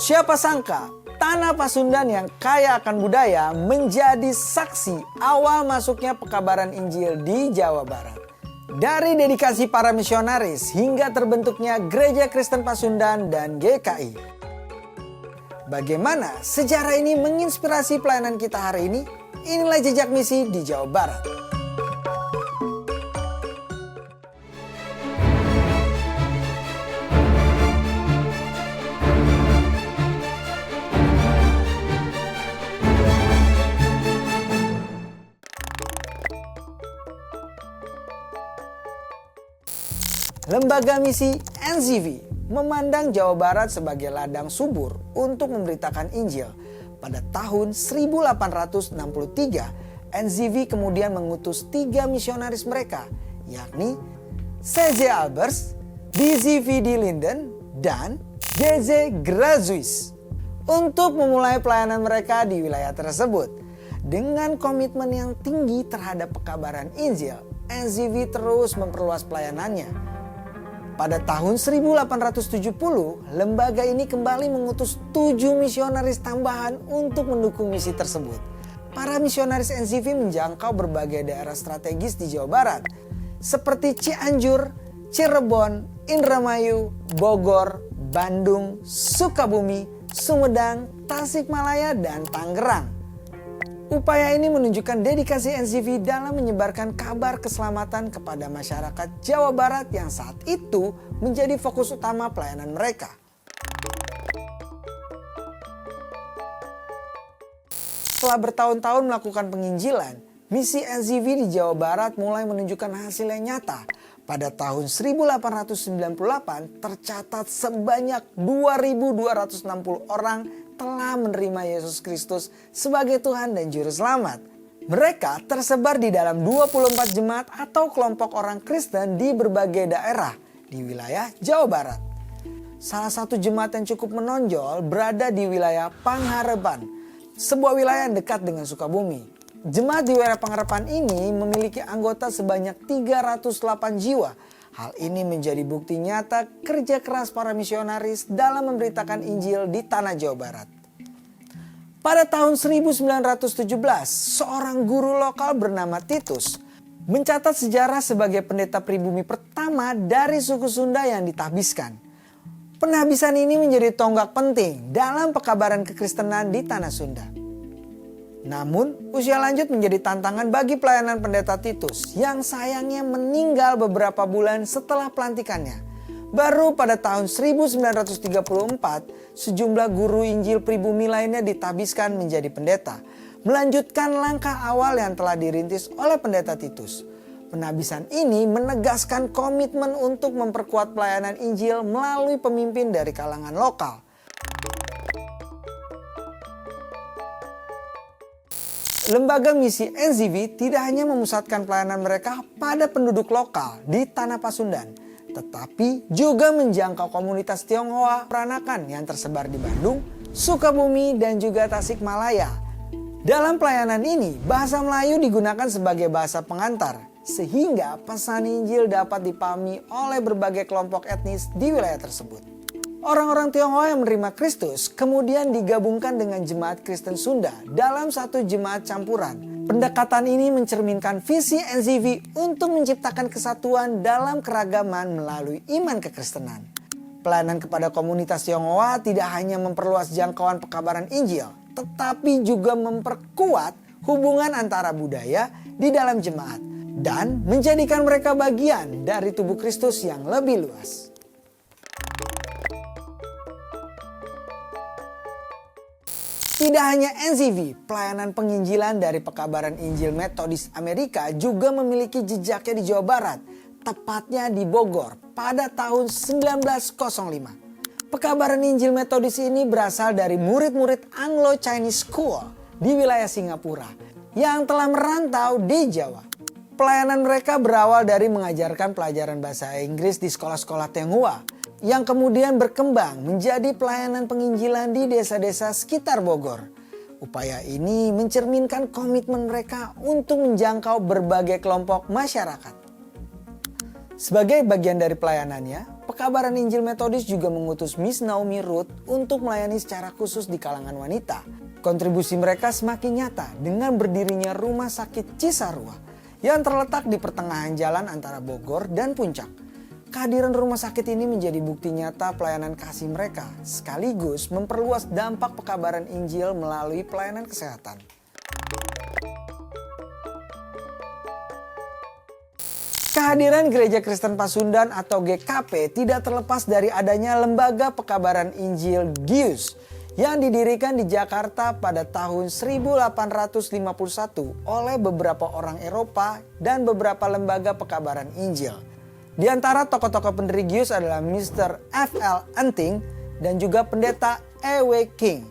Siapa sangka Tanah Pasundan yang kaya akan budaya menjadi saksi awal masuknya pekabaran Injil di Jawa Barat. Dari dedikasi para misionaris hingga terbentuknya Gereja Kristen Pasundan dan GKI. Bagaimana sejarah ini menginspirasi pelayanan kita hari ini? Inilah jejak misi di Jawa Barat. Lembaga Misi NZV memandang Jawa Barat sebagai ladang subur untuk memberitakan Injil. Pada tahun 1863, NZV kemudian mengutus 3 misionaris mereka, yakni C.J. Albers, D.Z.V.D. Linden, dan J.J. Grazuis untuk memulai pelayanan mereka di wilayah tersebut. Dengan komitmen yang tinggi terhadap pekabaran Injil, NZV terus memperluas pelayanannya. Pada tahun 1870, lembaga ini kembali mengutus 7 misionaris tambahan untuk mendukung misi tersebut. Para misionaris NZV menjangkau berbagai daerah strategis di Jawa Barat, seperti Cianjur, Cirebon, Indramayu, Bogor, Bandung, Sukabumi, Sumedang, Tasikmalaya, dan Tangerang. Upaya ini menunjukkan dedikasi NZV dalam menyebarkan kabar keselamatan kepada masyarakat Jawa Barat yang saat itu menjadi fokus utama pelayanan mereka. Setelah bertahun-tahun melakukan penginjilan, misi NZV di Jawa Barat mulai menunjukkan hasil yang nyata. Pada tahun 1898 tercatat sebanyak 2.260 orang telah menerima Yesus Kristus sebagai Tuhan dan Juru Selamat. Mereka tersebar di dalam 24 jemaat atau kelompok orang Kristen di berbagai daerah di wilayah Jawa Barat. Salah satu jemaat yang cukup menonjol berada di wilayah Pangharapan, sebuah wilayah yang dekat dengan Sukabumi. Jemaat di wilayah Pangharapan ini memiliki anggota sebanyak 308 jiwa. Hal ini menjadi bukti nyata kerja keras para misionaris dalam memberitakan Injil di tanah Jawa Barat. Pada tahun 1917, seorang guru lokal bernama Titus mencatat sejarah sebagai pendeta pribumi pertama dari suku Sunda yang ditahbiskan. Penahbisan ini menjadi tonggak penting dalam pekabaran kekristenan di tanah Sunda. Namun, usia lanjut menjadi tantangan bagi pelayanan pendeta Titus yang sayangnya meninggal beberapa bulan setelah pelantikannya. Baru pada tahun 1934, sejumlah guru Injil pribumi lainnya ditahbiskan menjadi pendeta, melanjutkan langkah awal yang telah dirintis oleh pendeta Titus. Penahbisan ini menegaskan komitmen untuk memperkuat pelayanan Injil melalui pemimpin dari kalangan lokal. Lembaga Misi NZV tidak hanya memusatkan pelayanan mereka pada penduduk lokal di Tanah Pasundan, tetapi juga menjangkau komunitas Tionghoa Peranakan yang tersebar di Bandung, Sukabumi, dan juga Tasikmalaya. Dalam pelayanan ini, bahasa Melayu digunakan sebagai bahasa pengantar, sehingga pesan Injil dapat dipahami oleh berbagai kelompok etnis di wilayah tersebut. Orang-orang Tionghoa yang menerima Kristus kemudian digabungkan dengan jemaat Kristen Sunda dalam satu jemaat campuran. Pendekatan ini mencerminkan visi NZV untuk menciptakan kesatuan dalam keragaman melalui iman kekristenan. Pelayanan kepada komunitas Tionghoa tidak hanya memperluas jangkauan pekabaran Injil, tetapi juga memperkuat hubungan antara budaya di dalam jemaat dan menjadikan mereka bagian dari tubuh Kristus yang lebih luas. Tidak hanya NZV, pelayanan penginjilan dari pekabaran Injil Metodis Amerika juga memiliki jejaknya di Jawa Barat, tepatnya di Bogor pada tahun 1905. Pekabaran Injil Metodis ini berasal dari murid-murid Anglo-Chinese School di wilayah Singapura yang telah merantau di Jawa. Pelayanan mereka berawal dari mengajarkan pelajaran bahasa Inggris di sekolah-sekolah Tionghoa, yang kemudian berkembang menjadi pelayanan penginjilan di desa-desa sekitar Bogor. Upaya ini mencerminkan komitmen mereka untuk menjangkau berbagai kelompok masyarakat. Sebagai bagian dari pelayanannya, Pekabaran Injil Metodis juga mengutus Miss Naomi Root untuk melayani secara khusus di kalangan wanita. Kontribusi mereka semakin nyata dengan berdirinya Rumah Sakit Cisarua yang terletak di pertengahan jalan antara Bogor dan Puncak. Kehadiran rumah sakit ini menjadi bukti nyata pelayanan kasih mereka, sekaligus memperluas dampak pekabaran Injil melalui pelayanan kesehatan. Kehadiran Gereja Kristen Pasundan atau GKP tidak terlepas dari adanya Lembaga Pekabaran Injil GIUS yang didirikan di Jakarta pada tahun 1851 oleh beberapa orang Eropa dan beberapa lembaga pekabaran Injil. Di antara tokoh-tokoh pendiri GIUS adalah Mr. F.L. Anting dan juga Pendeta E.W. King.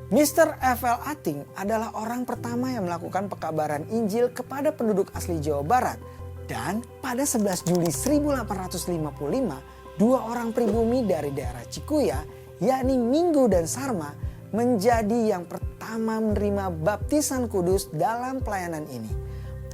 Mr. F.L. Anting adalah orang pertama yang melakukan pekabaran Injil kepada penduduk asli Jawa Barat. Dan pada 11 Juli 1855, dua orang pribumi dari daerah Cikuya, yakni Minggu dan Sarma, menjadi yang pertama menerima baptisan kudus dalam pelayanan ini.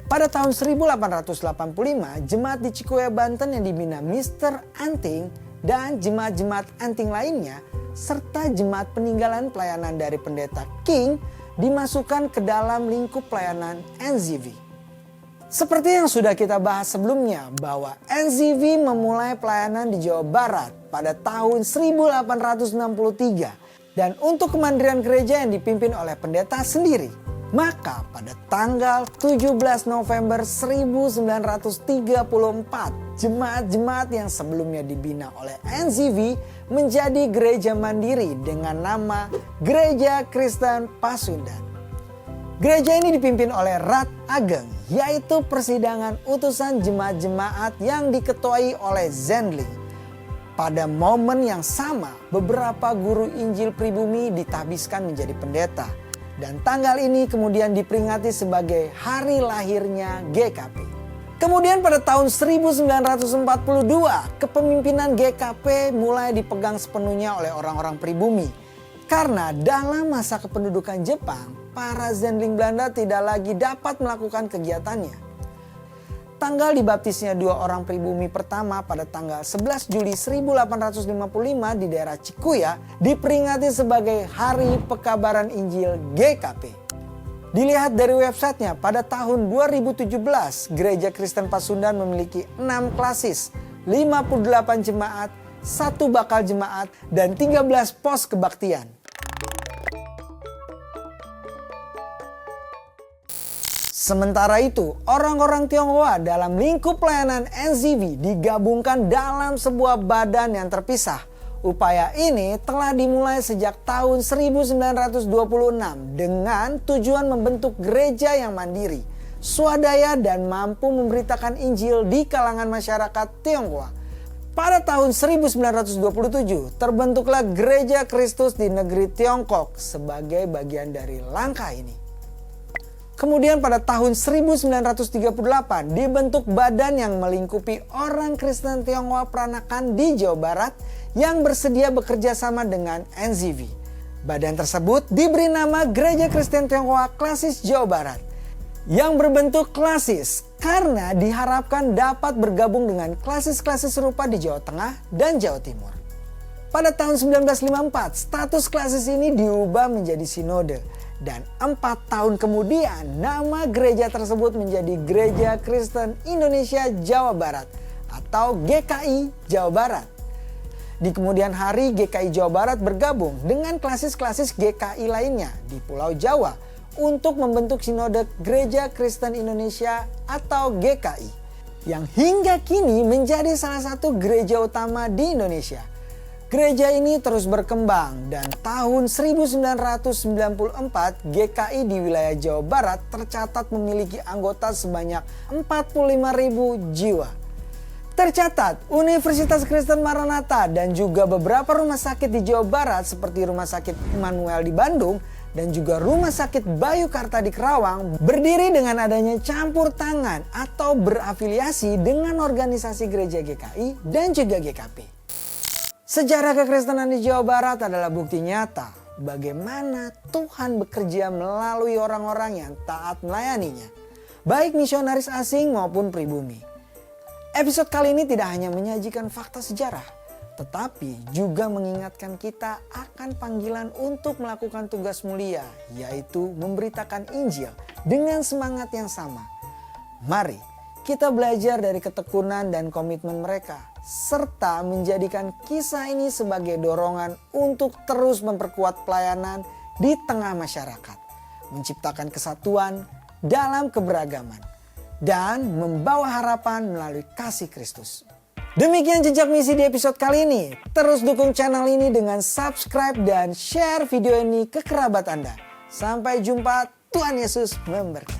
Pada tahun 1885, jemaat di Cikuya, Banten yang dibina Mr. Anting dan jemaat-jemaat Anting lainnya, serta jemaat peninggalan pelayanan dari Pendeta King dimasukkan ke dalam lingkup pelayanan NZV. Seperti yang sudah kita bahas sebelumnya bahwa NZV memulai pelayanan di Jawa Barat pada tahun 1863 dan untuk kemandirian gereja yang dipimpin oleh pendeta sendiri. Maka pada tanggal 17 November 1934, jemaat-jemaat yang sebelumnya dibina oleh NZV menjadi gereja mandiri dengan nama Gereja Kristen Pasundan. Gereja ini dipimpin oleh Rat Ageng, yaitu persidangan utusan jemaat-jemaat yang diketuai oleh Zendling. Pada momen yang sama, beberapa guru Injil pribumi ditabiskan menjadi pendeta. Dan tanggal ini kemudian diperingati sebagai hari lahirnya GKP. Kemudian pada tahun 1942, kepemimpinan GKP mulai dipegang sepenuhnya oleh orang-orang pribumi. Karena dalam masa kependudukan Jepang, para Zendling Belanda tidak lagi dapat melakukan kegiatannya. Tanggal dibaptisnya dua orang pribumi pertama pada tanggal 11 Juli 1855 di daerah Cikuya diperingati sebagai Hari Pekabaran Injil GKP. Dilihat dari websitenya, pada tahun 2017 Gereja Kristen Pasundan memiliki 6 klasis, 58 jemaat, 1 bakal jemaat, dan 13 pos kebaktian. Sementara itu, orang-orang Tionghoa dalam lingkup pelayanan NZV digabungkan dalam sebuah badan yang terpisah. Upaya ini telah dimulai sejak tahun 1926 dengan tujuan membentuk gereja yang mandiri, swadaya dan mampu memberitakan Injil di kalangan masyarakat Tionghoa. Pada tahun 1927 terbentuklah Gereja Kristus di negeri Tiongkok sebagai bagian dari langkah ini. Kemudian pada tahun 1938 dibentuk badan yang melingkupi orang Kristen Tionghoa peranakan di Jawa Barat yang bersedia bekerja sama dengan NZV. Badan tersebut diberi nama Gereja Kristen Tionghoa Klasis Jawa Barat yang berbentuk klasis karena diharapkan dapat bergabung dengan klasis-klasis serupa di Jawa Tengah dan Jawa Timur. Pada tahun 1954 status klasis ini diubah menjadi sinode. Dan 4 tahun kemudian nama gereja tersebut menjadi Gereja Kristen Indonesia Jawa Barat atau GKI Jawa Barat. Di kemudian hari GKI Jawa Barat bergabung dengan klasis-klasis GKI lainnya di Pulau Jawa untuk membentuk Sinode Gereja Kristen Indonesia atau GKI yang hingga kini menjadi salah satu gereja utama di Indonesia. Gereja ini terus berkembang dan tahun 1994 GKI di wilayah Jawa Barat tercatat memiliki anggota sebanyak 45.000 jiwa. Tercatat Universitas Kristen Maranatha dan juga beberapa rumah sakit di Jawa Barat seperti Rumah Sakit Immanuel di Bandung dan juga Rumah Sakit Bayu Karta di Kerawang berdiri dengan adanya campur tangan atau berafiliasi dengan organisasi gereja GKI dan juga GKP. Sejarah kekristenan di Jawa Barat adalah bukti nyata bagaimana Tuhan bekerja melalui orang-orang yang taat melayaninya, baik misionaris asing maupun pribumi. Episode kali ini tidak hanya menyajikan fakta sejarah, tetapi juga mengingatkan kita akan panggilan untuk melakukan tugas mulia, yaitu memberitakan Injil dengan semangat yang sama. Mari kita belajar dari ketekunan dan komitmen mereka, serta menjadikan kisah ini sebagai dorongan untuk terus memperkuat pelayanan di tengah masyarakat, menciptakan kesatuan dalam keberagaman, dan membawa harapan melalui kasih Kristus. Demikian Jejak Misi di episode kali ini. Terus dukung channel ini dengan subscribe dan share video ini ke kerabat Anda. Sampai jumpa, Tuhan Yesus memberkati.